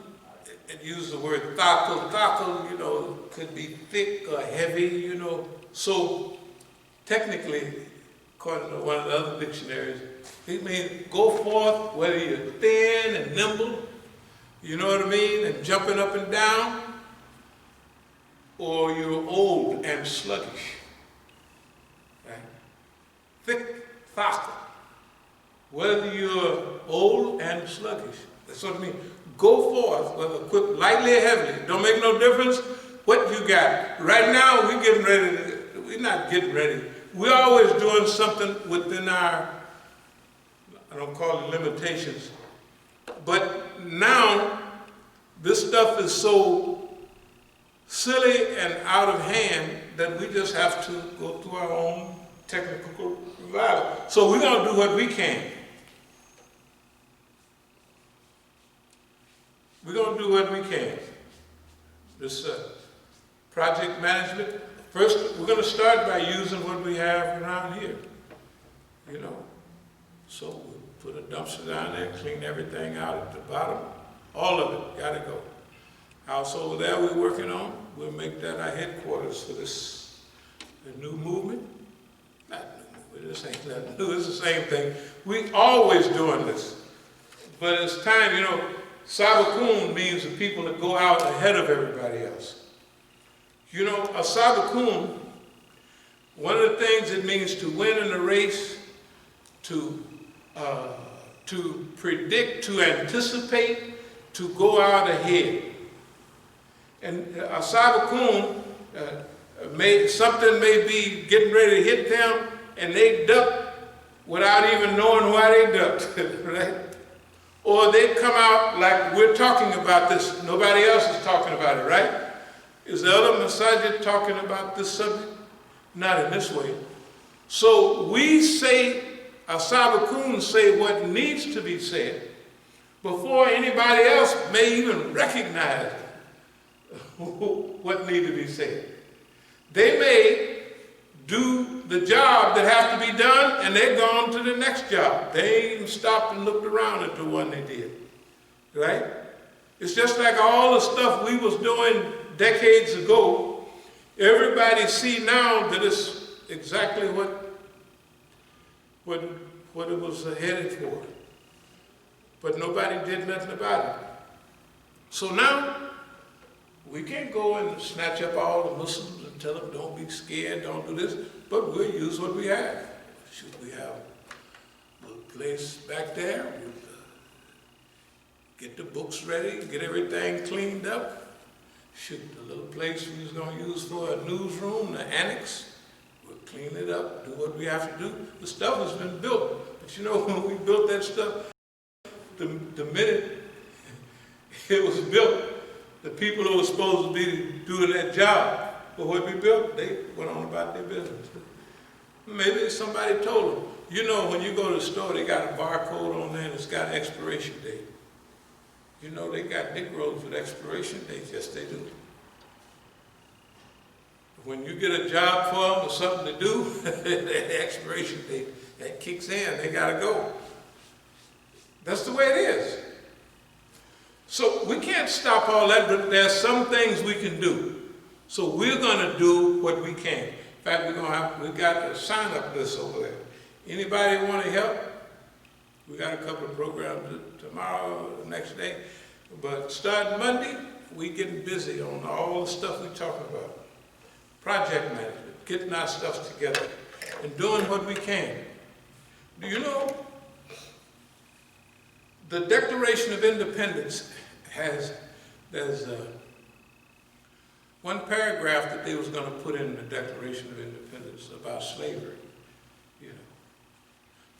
it used the word thaqal. Thaqal, you know, could be thick or heavy, you know. So, technically, according to one of the other dictionaries, it means go forth whether you're thin and nimble, you know what I mean, and jumping up and down, or you're old and sluggish. Right? Thick, thaqal. Whether you're old and sluggish. That's what I mean. Go forth, whether equipped lightly or heavily. Don't make no difference what you got. Right now, we're getting ready. We're not getting ready. We're always doing something within our, I don't call it limitations. But now, this stuff is so silly and out of hand that we just have to go through our own technical revival. So we're going to do what we can. We're going to do what we can. This project management, first we're going to start by using what we have around here, you know. So we'll put a dumpster down there, clean everything out at the bottom. All of it, got to go. House over there we're working on, we'll make that our headquarters for this new movement. Not new movement, this ain't nothing new, it's the same thing. We always doing this. But it's time, you know, As-Sabiqun means the people that go out ahead of everybody else. You know, As-Sabiqun, one of the things it means to win in a race, to predict, to anticipate, to go out ahead. And As-Sabiqun, something may be getting ready to hit them, and they duck without even knowing why they ducked, right? Or they come out like we're talking about this, nobody else is talking about it, right? Is the other Masjid talking about this subject? Not in this way. So we say As-Sabiqun say what needs to be said before anybody else may even recognize what needs to be said. They may do the job that has to be done, and they're gone to the next job. They ain't even stopped and looked around at the one they did, right? It's just like all the stuff we was doing decades ago. Everybody see now that it's exactly what it was headed for. But nobody did nothing about it. So now, we can't go and snatch up all the Muslims and tell them, don't be scared, don't do this, but we'll use what we have. Should we have a little place back there? We'll get the books ready, get everything cleaned up. Shoot, the little place we was going to use for a newsroom, the annex, we'll clean it up, do what we have to do. The stuff has been built. But you know, when we built that stuff, the minute it was built, the people who were supposed to be doing that job for what we built, they went on about their business. Maybe somebody told them, you know, when you go to the store, they got a barcode on there and it's got an expiration date. You know, they got Negroes with expiration dates. Yes, they do. When you get a job for them or something to do, the expiration date, that kicks in. They got to go. That's the way it is. So we can't stop all that, but there's some things we can do. So we're going to do what we can. In fact, we got a sign-up list over there. Anybody want to help? We got a couple of programs tomorrow, the next day. But starting Monday, we getting busy on all the stuff we're talking about. Project management, getting our stuff together, and doing what we can. Do you know, the Declaration of Independence there's one paragraph that they was going to put in the Declaration of Independence about slavery, you know.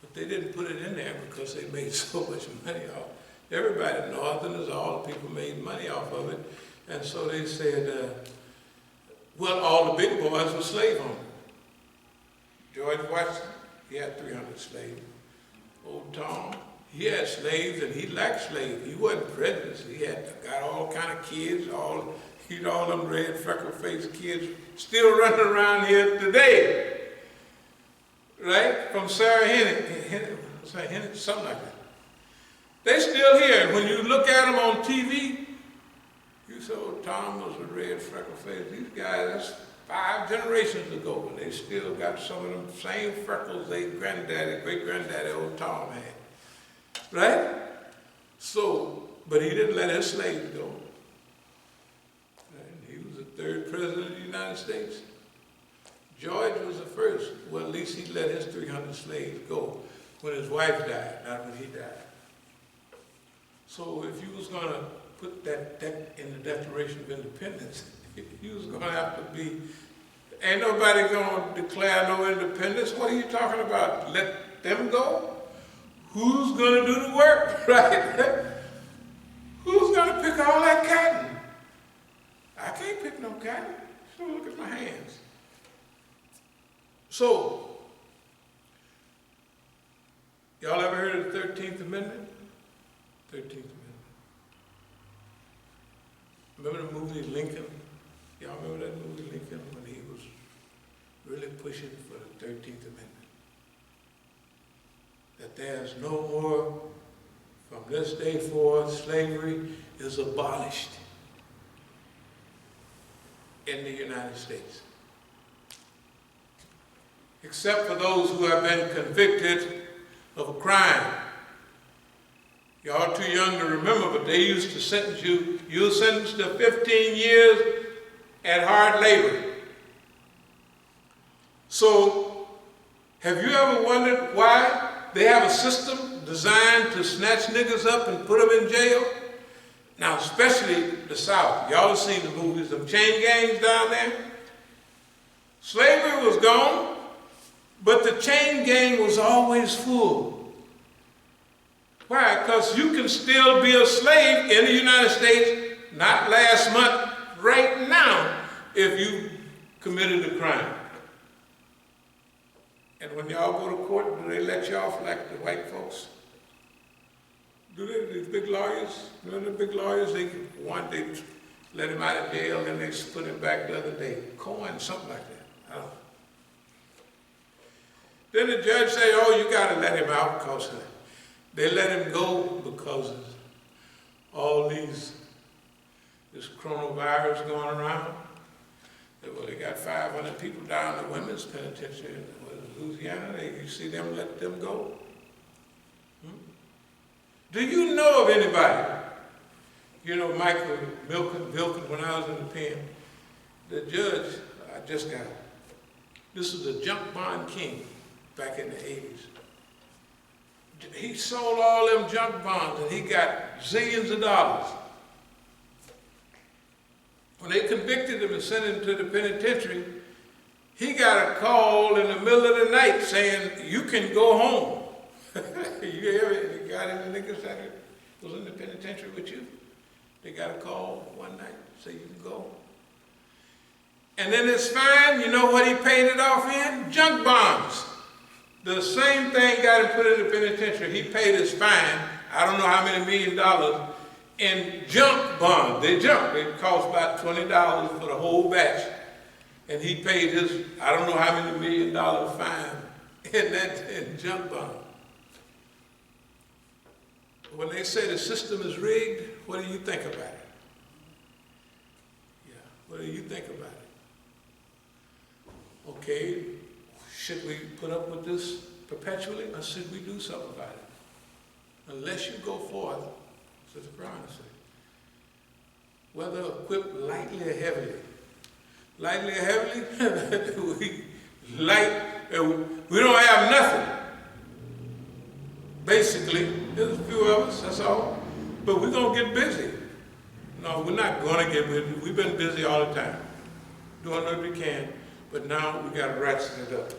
But they didn't put it in there because they made so much money off. Everybody, Northerners, all the people made money off of it. And so they said, well, all the big boys were slave owners. George Washington, he had 300 slaves. Old Tom, he had slaves and he liked slaves. He wasn't prejudiced. He got all kind of kids, all them red freckle-faced kids still running around here today. Right? From Sarah Hennett, something like that. They still here. And when you look at them on TV, you say, oh, Tom was a red freckle-faced. These guys, that's 5 generations ago, and they still got some of them same freckles they great-granddaddy, old Tom had. Right? So, but he didn't let his slaves go. And he was the 3rd president of the United States. George was the first. Well, at least he let his 300 slaves go when his wife died, not when he died. So if you was going to put that in the Declaration of Independence, you was going to have to be, ain't nobody going to declare no independence. What are you talking about? Let them go? Who's going to do the work, right? Who's going to pick all that cotton? I can't pick no cotton. So look at my hands. So, y'all ever heard of the 13th Amendment? 13th Amendment. Remember the movie Lincoln? Y'all remember that movie Lincoln when he was really pushing for the 13th Amendment? That there's no more, from this day forth, slavery is abolished in the United States. Except for those who have been convicted of a crime. Y'all too young to remember, but they used to sentence you were sentenced to 15 years at hard labor. So, have you ever wondered why they have a system designed to snatch niggas up and put them in jail? Now, especially the South. Y'all have seen the movies, them chain gangs down there. Slavery was gone, but the chain gang was always full. Why? Because you can still be a slave in the United States, not last month, right now, if you committed a crime. And when y'all go to court, do they let you off like the white folks? Do they, these big lawyers? You know the big lawyers, they let him out of jail and they put him back the other day. Cohen, something like that. I don't know. Then the judge say, oh, you got to let him out because they let him go because of all this coronavirus going around. Well, they got 500 people down in the women's penitentiary in Louisiana. You see them let them go. Do you know of anybody? You know, Michael Vilkin, when I was in the pen, the judge, I just got, this is the junk bond king back in the 80s. He sold all them junk bonds and he got zillions of dollars. When they convicted him and sent him to the penitentiary, he got a call in the middle of the night saying, you can go home. You ever got any niggas that was in the penitentiary with you? They got a call one night, say you can go. And then his fine, you know what he paid it off in? Junk bonds. The same thing got him put in the penitentiary. He paid his fine, I don't know how many $1 million, in junk bonds. They junk. They cost about $20 for the whole batch. And he paid his, I don't know how many $1 million fine in junk bond. When they say the system is rigged, what do you think about it? Yeah, what do you think about it? Okay, should we put up with this perpetually, or should we do something about it? Unless you go forth, says the Quran says, whether equipped lightly or heavily. Lightly or heavily, we don't have nothing. Basically, there's a few of us, that's all. But we're going to get busy. No, we're not going to get busy. We've been busy all the time, doing what we can, but now we got to ratchet it up.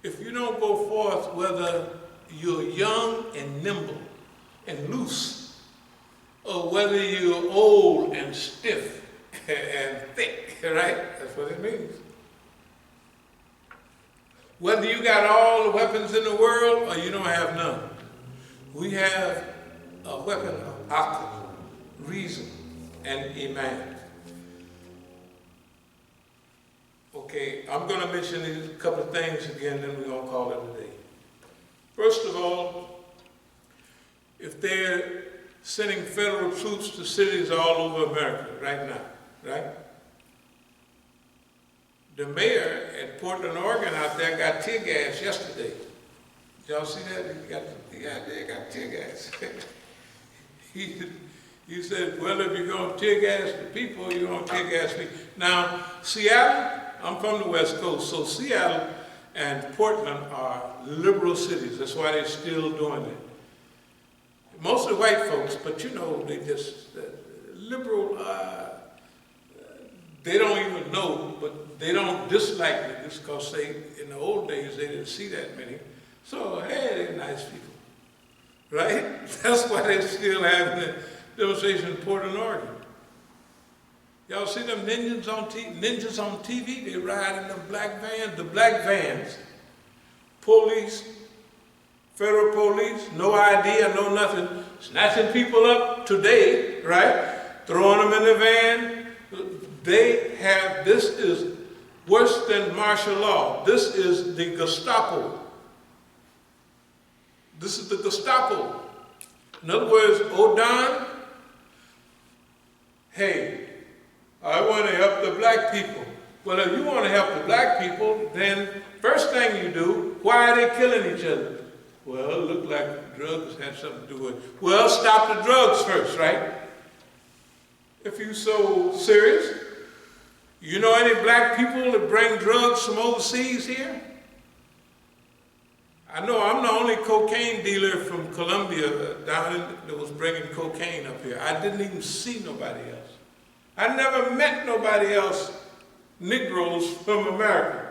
If you don't go forth, whether you're young and nimble and loose, or whether you're old and stiff and thick, right? That's what it means. Whether you got all the weapons in the world or you don't have none. We have a weapon of aql, reason, and Imam. Okay, I'm going to mention these couple of things again, then we're going to call it a day. First of all, if they're sending federal troops to cities all over America right now, right? The mayor at Portland, Oregon out there got tear gas yesterday. Did y'all see that? He got tear gas. He said, well, if you're going to tear gas the people, you're going to tear gas me. Now, Seattle, I'm from the West Coast, so Seattle and Portland are liberal cities. That's why they're still doing it. Mostly white folks, but you know, they just, liberal, they don't even know, but they don't dislike it just because in the old days, they didn't see that many. So, hey, they're nice people, right? That's why they're still having the demonstration in Portland, Oregon. Y'all see them ninjas on TV? They ride in them black vans. The black vans, police, federal police, no idea, no nothing, snatching people up today, right? Throwing them in the van. This is worse than martial law. This is the Gestapo. This is the Gestapo. In other words, O'Don, hey, I want to help the black people. Well, if you want to help the black people, then first thing you do, why are they killing each other? Well, it looked like drugs had something to do with it. Well, stop the drugs first, right? If you're so serious. You know any black people that bring drugs from overseas here? I know I'm the only cocaine dealer from Colombia that was bringing cocaine up here. I didn't even see nobody else. I never met nobody else, Negroes from America.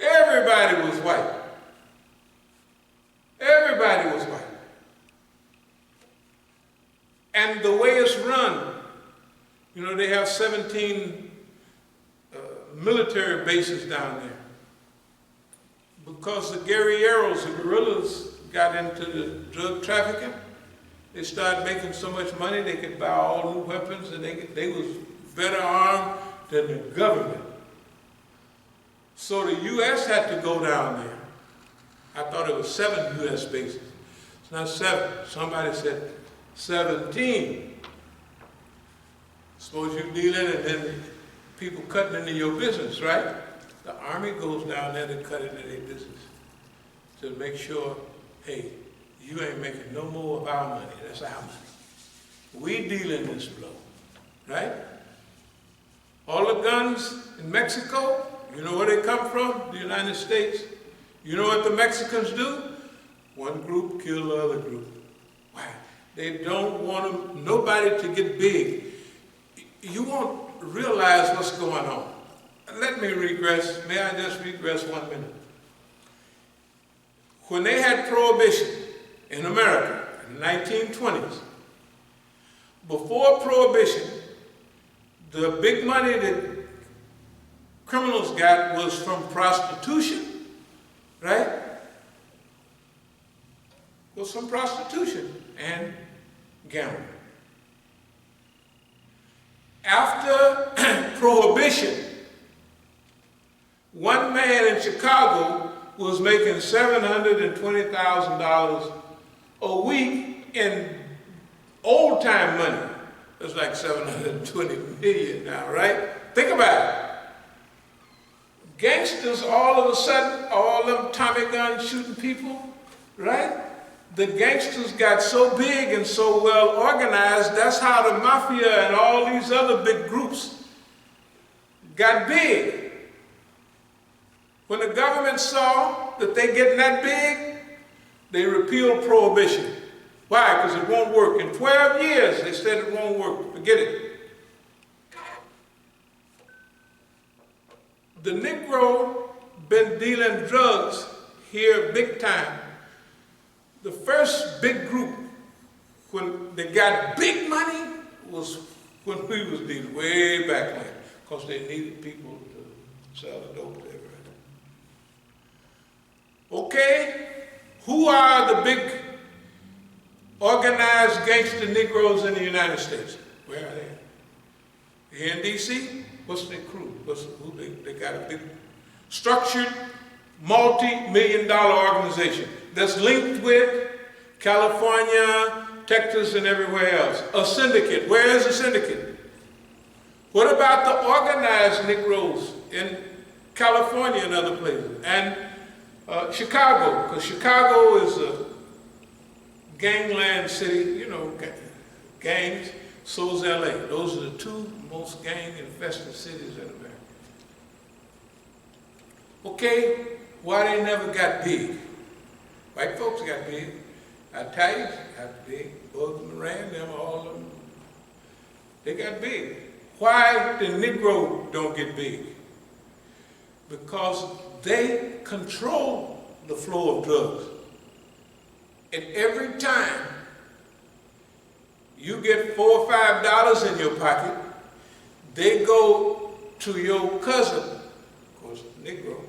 Everybody was white. Everybody was white. And the way it's run, you know, they have 17 military bases down there. because the guerrilleros, the guerrillas, got into the drug trafficking. They started making so much money they could buy all new weapons, and they was better armed than the government. So the U.S. had to go down there. I thought it was 7 U.S. bases. It's not 7. Somebody said 17. Suppose you're dealing and then people cutting into your business, right? The Army goes down there to cut into their business to make sure, hey, you ain't making no more of our money. That's our money. We deal in this blow, right? All the guns in Mexico, you know where they come from? The United States. You know what the Mexicans do? One group kill the other group. Why? They don't want nobody to get big. You won't realize what's going on. Let me regress. May I just regress 1 minute? When they had prohibition in America in the 1920s, before prohibition, the big money that criminals got was from prostitution, right? Was from prostitution and gambling. After prohibition, one man in Chicago was making $720,000 a week in old-time money. That's like 720 million now, right? Think about it. Gangsters, all of a sudden, all them Tommy guns shooting people, right? The gangsters got so big and so well organized, that's how the mafia and all these other big groups got big. When the government saw that they getting that big, they repealed prohibition. Why? Because it won't work. In 12 years, they said it won't work. Forget it. The Negro been dealing drugs here big time. The first big group, when they got big money, was when we was dealing way back when, because they needed people to sell the dope to everybody. Okay, who are the big organized gangster Negroes in the United States? Where are they? Here in D.C., what's their crew? They got a big, structured, multi-million-dollar organization that's linked with California, Texas, and everywhere else. A syndicate. Where is the syndicate? What about the organized Negroes in California and other places? And Chicago, because Chicago is a gangland city, you know, gangs. So is LA. Those are the two most gang-infested cities in America. Okay, why they never got big? White folks got big. Italians got big. Both Moran, them, all of them, they got big. Why the Negro don't get big? Because they control the flow of drugs. And every time you get $4 or $5 in your pocket, they go to your cousin, of course, Negro,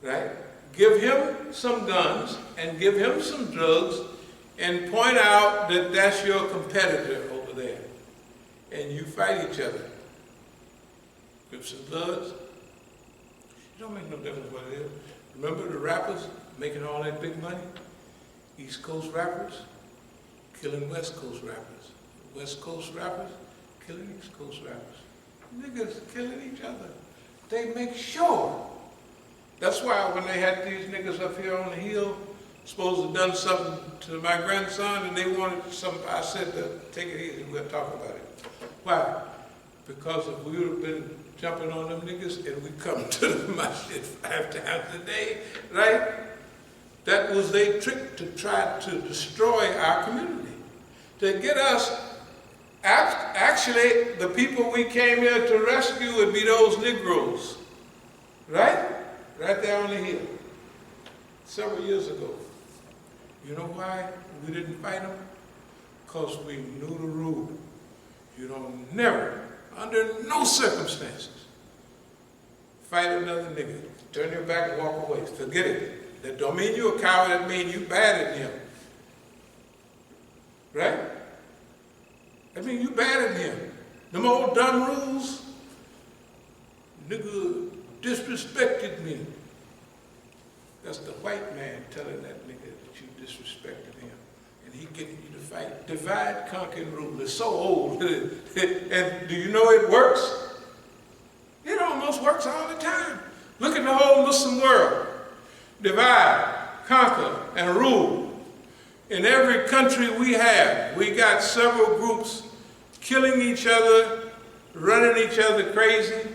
right? Give him some guns and give him some drugs and point out that that's your competitor over there. And you fight each other. Crips and Bloods. It don't make no difference what it is. Remember the rappers making all that big money? East Coast rappers killing West Coast rappers. West Coast rappers killing East Coast rappers. Niggas killing each other. They make sure. That's why when they had these niggas up here on the hill, supposed to have done something to my grandson, and they wanted something, I said, take it easy, we'll talk about it. Why? Because if we would have been jumping on them niggas and we come to the Masjid 5 times a day, right? That was their trick to try to destroy our community. To get us, actually, the people we came here to rescue would be those Negroes, right? Right there on the hill, several years ago. You know why we didn't fight them? Because we knew the rule. You don't never, under no circumstances, fight another nigga. turn your back and walk away. Forget it. That don't mean you're a coward, that means you bad at him. Right? That means you bad at him. Them old dumb rules, nigga disrespected me. That's the white man telling that nigga that you disrespected him. And he getting you to fight. Divide, conquer, and rule. It's so old. And do you know it works? It almost works all the time. Look at the whole Muslim world. Divide, conquer, and rule. In every country we got several groups killing each other, running each other crazy,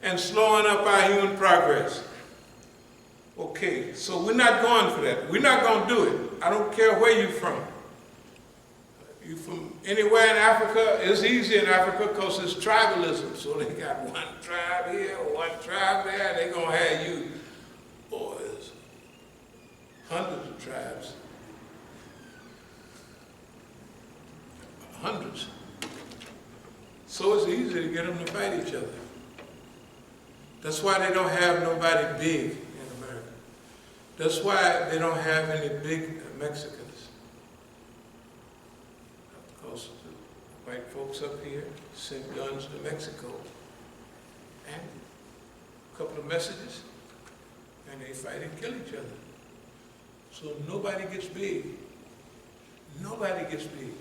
and slowing up our human progress. Okay, so we're not going for that. We're not going to do it. I don't care where you're from. You from anywhere in Africa, it's easy in Africa because it's tribalism. So they got one tribe here, one tribe there, they're going to have you boys. Hundreds of tribes. Hundreds. So it's easy to get them to fight each other. That's why they don't have nobody big in America. That's why they don't have any big Mexicans. Because the white folks up here send guns to Mexico and a couple of messages, and they fight and kill each other. So nobody gets big. Nobody gets big.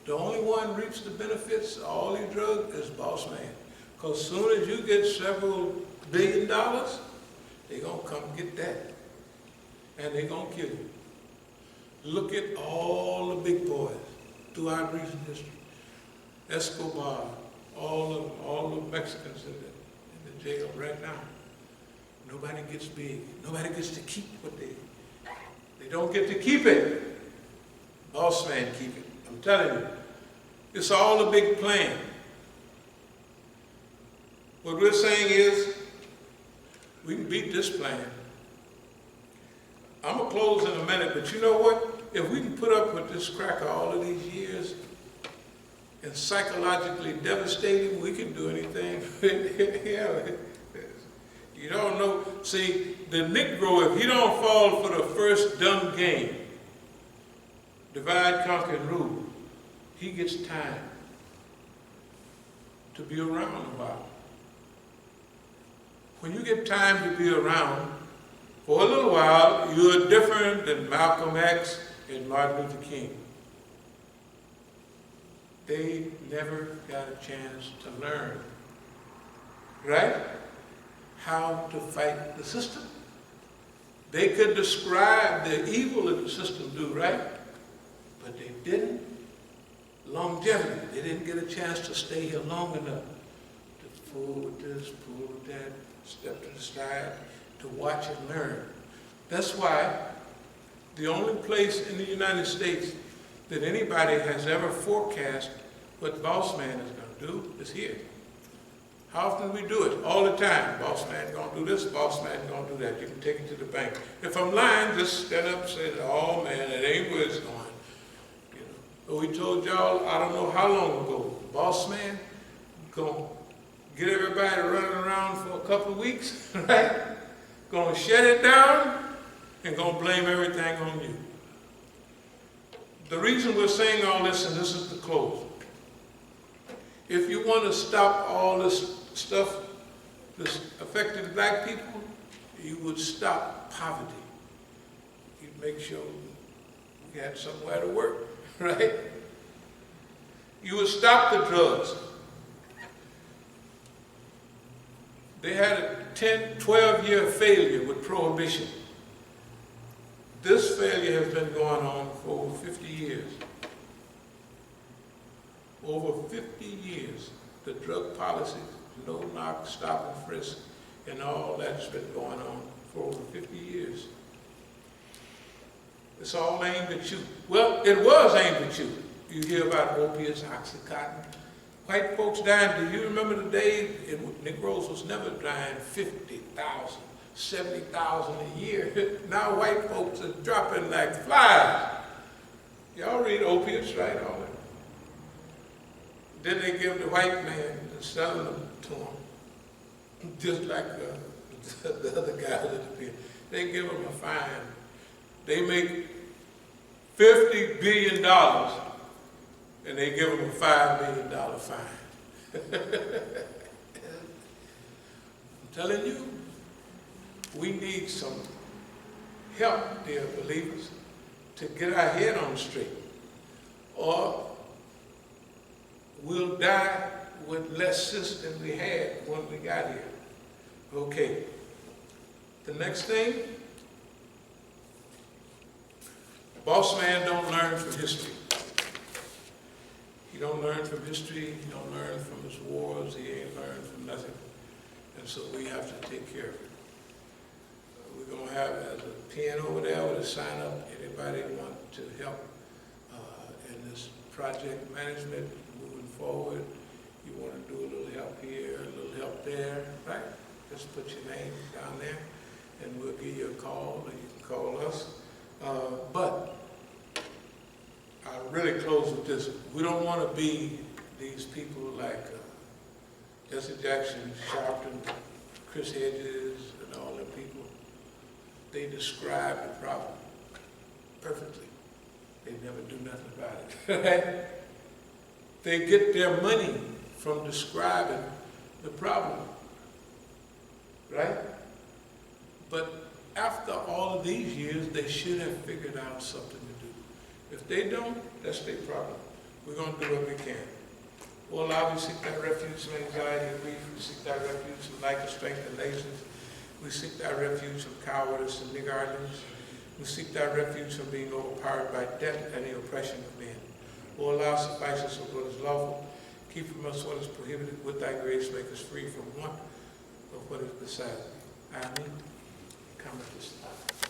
The only one reaps the benefits of all these drugs is boss man. Because as soon as you get several $1 billion, they're going to come get that. And they're going to kill you. Look at all the big boys throughout recent history. Escobar, all the Mexicans in the jail right now. Nobody gets big. Nobody gets to keep what they don't get to keep it. Boss man keep it. I'm telling you. It's all a big plan. What we're saying is, we can beat this plan. I'm going to close in a minute, but you know what? If we can put up with this cracker all of these years and psychologically devastating, we can do anything. Yeah. You don't know. See, the Negro, if he don't fall for the first dumb game, divide, conquer, and rule, he gets time to be around a while. When you get time to be around, for a little while, you're different than Malcolm X and Martin Luther King. They never got a chance to learn, right? How to fight the system. They could describe the evil that the system do, right? But they didn't. Longevity. They didn't get a chance to stay here long enough to pull with this, pull with that, step to the side, to watch and learn. That's why the only place in the United States that anybody has ever forecast what boss man is going to do is here. How often do we do it? All the time. Boss man going to do this, boss man going to do that. You can take it to the bank. If I'm lying, just stand up and say, oh man, it ain't where it's going. You know. But we told y'all, I don't know how long ago, boss man going to get everybody running around for a couple of weeks, right? Going to shut it down and going to blame everything on you. The reason we're saying all this, and this is the close, if you want to stop all this stuff that's affecting black people, you would stop poverty. You'd make sure we had somewhere to work, right? You would stop the drugs. They had a 10, 12-year failure with prohibition. This failure has been going on for over 50 years. Over 50 years, the drug policies, no knock, stop and frisk, and all that's been going on for over 50 years. It's all aimed at you. Well, it was aimed at you. You hear about opiates, Oxycontin. White folks dying. Do you remember the day Negroes was never dying 50,000, 70,000 a year? Now white folks are dropping like flies. Y'all read opiates, right? All that. Then they give the white man and selling them to him, just like the other guys at the pier. They give them a fine. They make $50 billion and they give them a $5 million fine. I'm telling you, we need some help, dear believers, to get our head on straight, or we'll die with less sense than we had when we got here. Okay. The next thing, boss man don't learn from history. He don't learn from history, he don't learn from his wars, he ain't learned from nothing. And so we have to take care of it. We're going to have a pen over there with a sign up. Anybody want to help in this project management moving forward? You want to do a little help here, a little help there, right? Just put your name down there and we'll give you a call, or you can call us. But I'll really close with this. We don't want to be these people like Jesse Jackson, Sharpton, Chris Hedges, and all them people. They describe the problem perfectly. They never do nothing about it. They get their money from describing the problem, right? But after all of these years, they should have figured out something to do. If they don't, that's their problem. We're going to do what we can. Oh Allah, we seek thy refuge from anxiety and grief. We seek thy refuge from lack of strength and laziness. We seek thy refuge from cowardice and niggardliness. We seek thy refuge from being overpowered by debt and the oppression of men. O Allah, suffice us with what is lawful. Keep from us what is prohibited. With thy grace, make us free from want of what is beside thee. Amen. Come at this time.